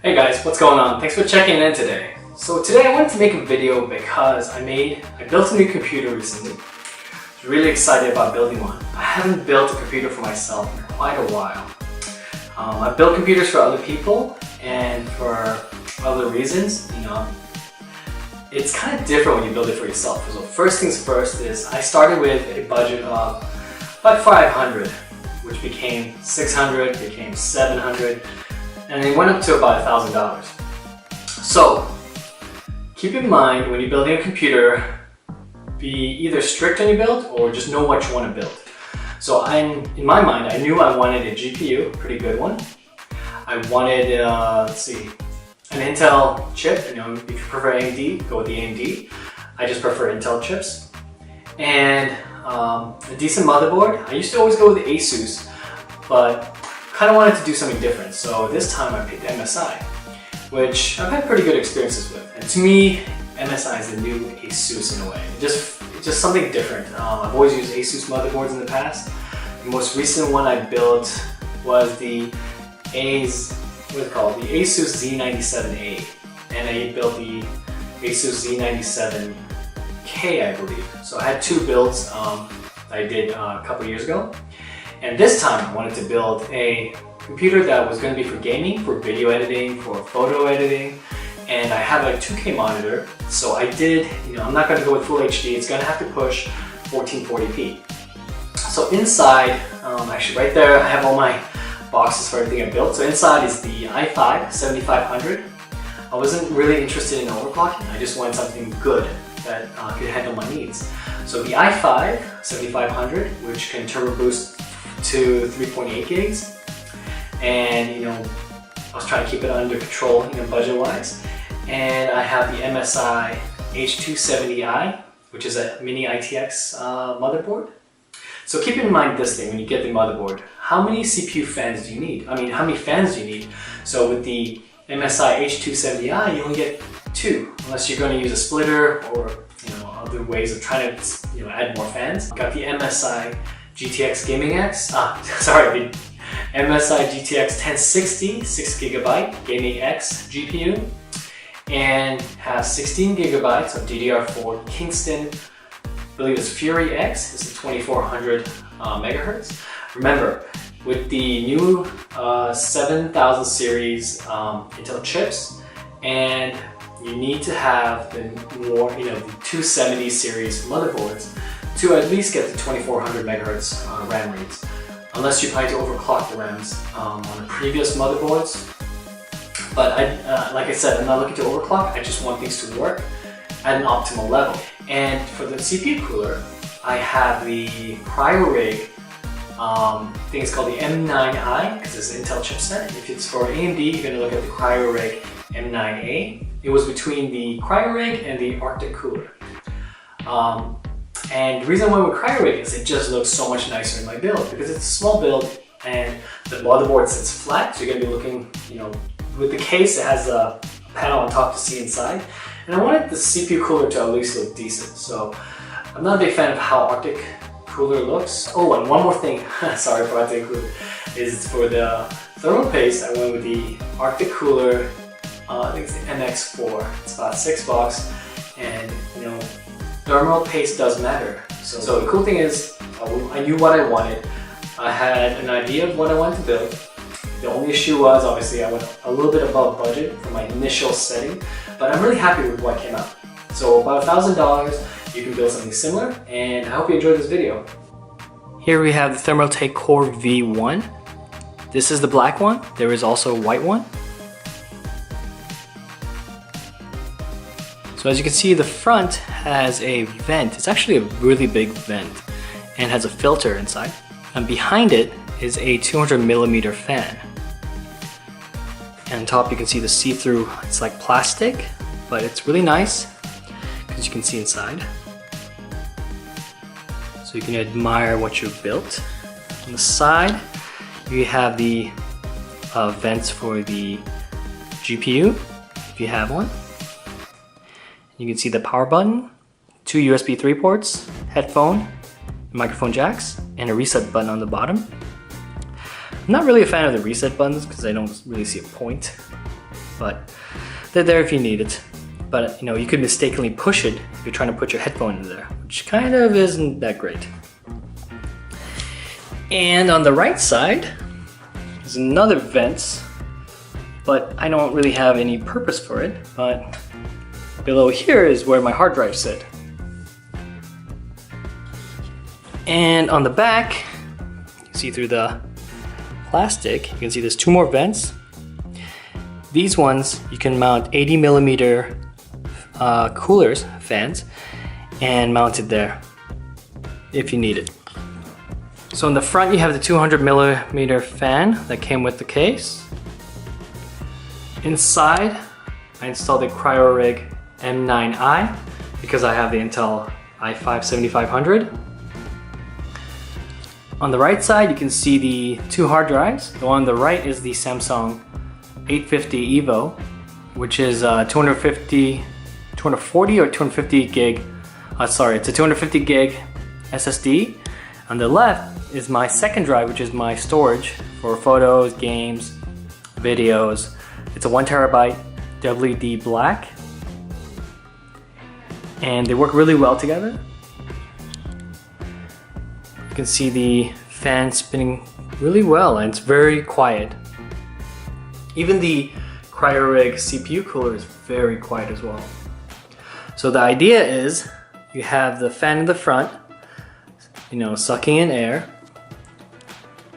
Hey guys, what's going on? Thanks for checking in today. So today I wanted to make a video because I built a new computer recently. I was really excited about building one. I haven't built a computer for myself in quite a while. I've built computers for other people and for other reasons. It's kind of different when you build it for yourself. So first things first is I started with a budget of about 500, which became 600, became 700. And it went up to about $1,000. So keep in mind when you're building a computer, be either strict on your build or just know what you want to build. So in my mind, I knew I wanted a GPU, pretty good one. I wanted, let's see, an Intel chip. If you prefer AMD, go with the AMD. I just prefer Intel chips. And a decent motherboard. I used to always go with the Asus, but kind of wanted to do something different, so this time I picked MSI, which I've had pretty good experiences with. And to me, MSI is the new Asus in a way. It's just something different. I've always used Asus motherboards in the past. The most recent one I built was the Asus Z97A, and I built the Asus Z97K, I believe. So I had two builds I did a couple years ago. And this time I wanted to build a computer that was going to be for gaming, for video editing, for photo editing, and I have a 2K monitor. So I did, I'm not going to go with full HD, it's going to have to push 1440p. So inside, actually right there, I have all my boxes for everything I built. So inside is the i5 7500. I wasn't really interested in overclocking, I just wanted something good that could handle my needs. So the i5 7500, which can turbo boost to 3.8 gigs, and I was trying to keep it under control, budget wise. And I have the MSI H270i, which is a mini ITX motherboard. So keep in mind this thing when you get the motherboard. How many CPU fans do you need? How many fans do you need? So with the MSI H270i, you only get 2, unless you're going to use a splitter or other ways of trying to add more fans. Got the MSI GTX Gaming X, the MSI GTX 1060 6GB Gaming X GPU, and has 16 gigabytes of DDR4 Kingston, I believe it's Fury X, this is 2400 megahertz. Remember, with the new 7000 series Intel chips, and you need to have the more, the 270 series motherboards to at least get the 2400 megahertz RAM rates, unless you plan to overclock the RAMs on the previous motherboards. But like I said, I'm not looking to overclock, I just want things to work at an optimal level. And for the CPU cooler, I have the Cryorig, I think it's called the M9i, because it's an Intel chipset. If it's for AMD, you're going to look at the Cryorig M9a. It was between the Cryorig and the Arctic cooler. And the reason I went with Cryorig is it just looks so much nicer in my build, because it's a small build and the motherboard sits flat, so you're going to be looking, with the case it has a panel on top to see inside, and I wanted the CPU cooler to at least look decent. So I'm not a big fan of how Arctic cooler looks. Oh, and one more thing, sorry, I forgot to include, is for the thermal paste I went with the Arctic cooler, I think it's the MX4, it's about $6, and thermal paste does matter. So the cool thing is, I knew what I wanted. I had an idea of what I wanted to build. The only issue was, obviously, I went a little bit above budget for my initial setting, but I'm really happy with what came out. So about $1,000, you can build something similar, and I hope you enjoyed this video. Here we have the Thermaltake Core V1. This is the black one. There is also a white one. So as you can see, the front has a vent. It's actually a really big vent and has a filter inside. And behind it is a 200mm fan. And on top you can see the see-through, it's like plastic, but it's really nice because you can see inside. So you can admire what you've built. On the side, you have the vents for the GPU, if you have one. You can see the power button, 2 USB 3 ports, headphone, microphone jacks, and a reset button on the bottom. I'm not really a fan of the reset buttons because I don't really see a point, but they're there if you need it. But you could mistakenly push it if you're trying to put your headphone in there, which kind of isn't that great. And on the right side, there's another vent, but I don't really have any purpose for it. But below here is where my hard drive sit. And on the back, you can see through the plastic, you can see there's 2 more vents. These ones, you can mount 80mm coolers, fans, and mount it there if you need it. So in the front you have the 200mm fan that came with the case. Inside I installed the Cryorig M9i because I have the Intel i5-7500. On the right side you can see the 2 hard drives. The one on the right is the Samsung 850 EVO, which is 240 or 250 gig, sorry, it's a 250 gig SSD. On the left is my second drive, which is my storage for photos, games, videos. It's a 1TB WD black, and they work really well together. You can see the fan spinning really well, and it's very quiet. Even the Cryorig CPU cooler is very quiet as well. So the idea is you have the fan in the front, sucking in air,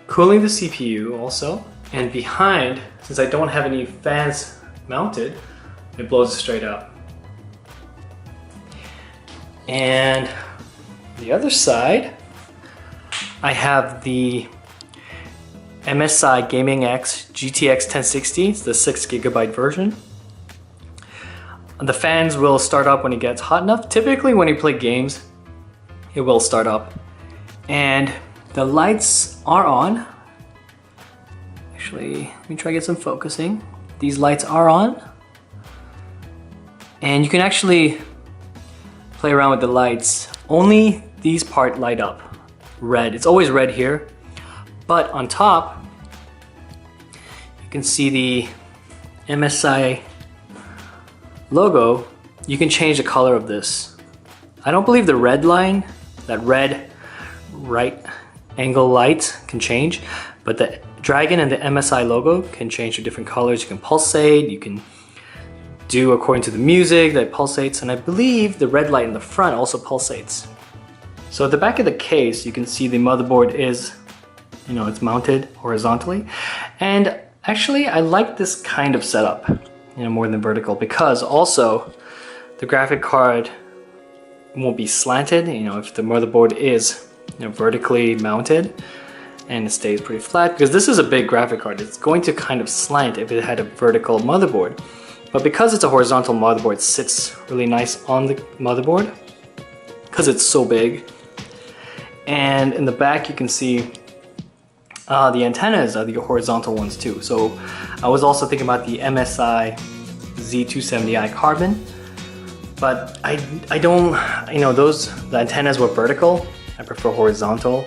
cooling the CPU also, and behind, since I don't have any fans mounted, it blows it straight out. And the other side, I have the MSI Gaming X GTX 1060, it's the 6GB version. The fans will start up when it gets hot enough. Typically when you play games, it will start up. And the lights are on. Actually, let me try to get some focusing. These lights are on. And you can actually play around with the lights. Only these part light up red. It's always red here. But on top, you can see the MSI logo. You can change the color of this. I don't believe the red line, that red right angle light can change, but the dragon and the MSI logo can change to different colors. You can pulsate, you can do according to the music that pulsates, and I believe the red light in the front also pulsates. So at the back of the case, you can see the motherboard is, it's mounted horizontally. And actually, I like this kind of setup, more than vertical, because also the graphic card won't be slanted, if the motherboard is vertically mounted, and it stays pretty flat, because this is a big graphic card. It's going to kind of slant if it had a vertical motherboard. But because it's a horizontal motherboard, it sits really nice on the motherboard because it's so big. And in the back you can see the antennas are the horizontal ones too. So I was also thinking about the MSI Z270i carbon, but I don't, the antennas were vertical. I prefer horizontal.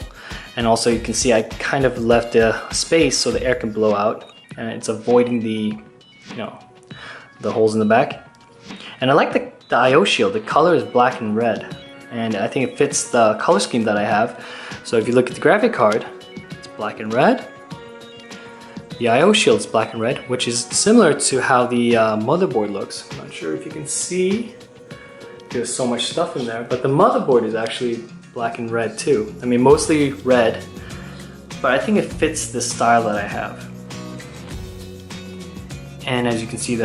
And also you can see I kind of left a space so the air can blow out, and it's avoiding the, the holes in the back. And I like the I/O shield. The color is black and red, and I think it fits the color scheme that I have. So if you look at the graphic card, it's black and red. The I/O shield is black and red, which is similar to how the motherboard looks. I'm not sure if you can see. There's so much stuff in there, but the motherboard is actually black and red too. I mean, mostly red, but I think it fits the style that I have. And as you can see,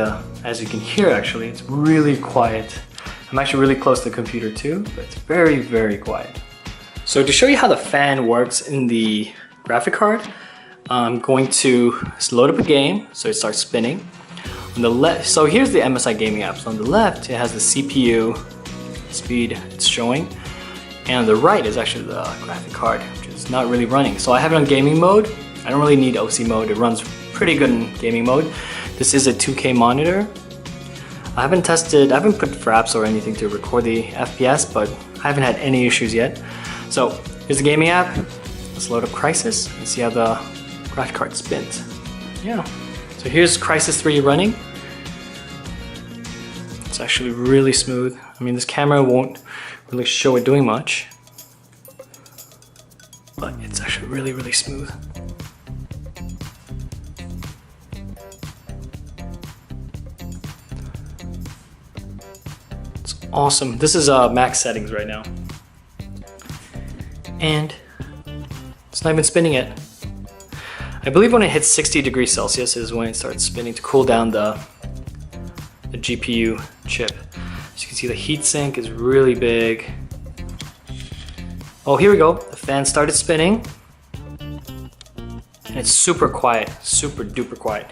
as you can hear, actually, it's really quiet. I'm actually really close to the computer too, but it's very, very quiet. So to show you how the fan works in the graphic card, I'm going to load up a game, so it starts spinning. On the left, so here's the MSI Gaming app. So on the left, it has the CPU speed it's showing, and on the right is actually the graphic card, which is not really running. So I have it on gaming mode. I don't really need OC mode. It runs pretty good in gaming mode. This is a 2K monitor. I haven't put fraps or anything to record the FPS, but I haven't had any issues yet. So here's the gaming app. Let's load up Crysis and see how the graphic card spins. Yeah. So here's Crysis 3 running. It's actually really smooth. I mean, this camera won't really show it doing much, but it's actually really, really smooth. It's awesome. This is max settings right now. And it's not even spinning yet. I believe when it hits 60 degrees Celsius is when it starts spinning to cool down the GPU chip. As you can see, the heatsink is really big. Oh, here we go. The fan started spinning. And it's super quiet, super duper quiet.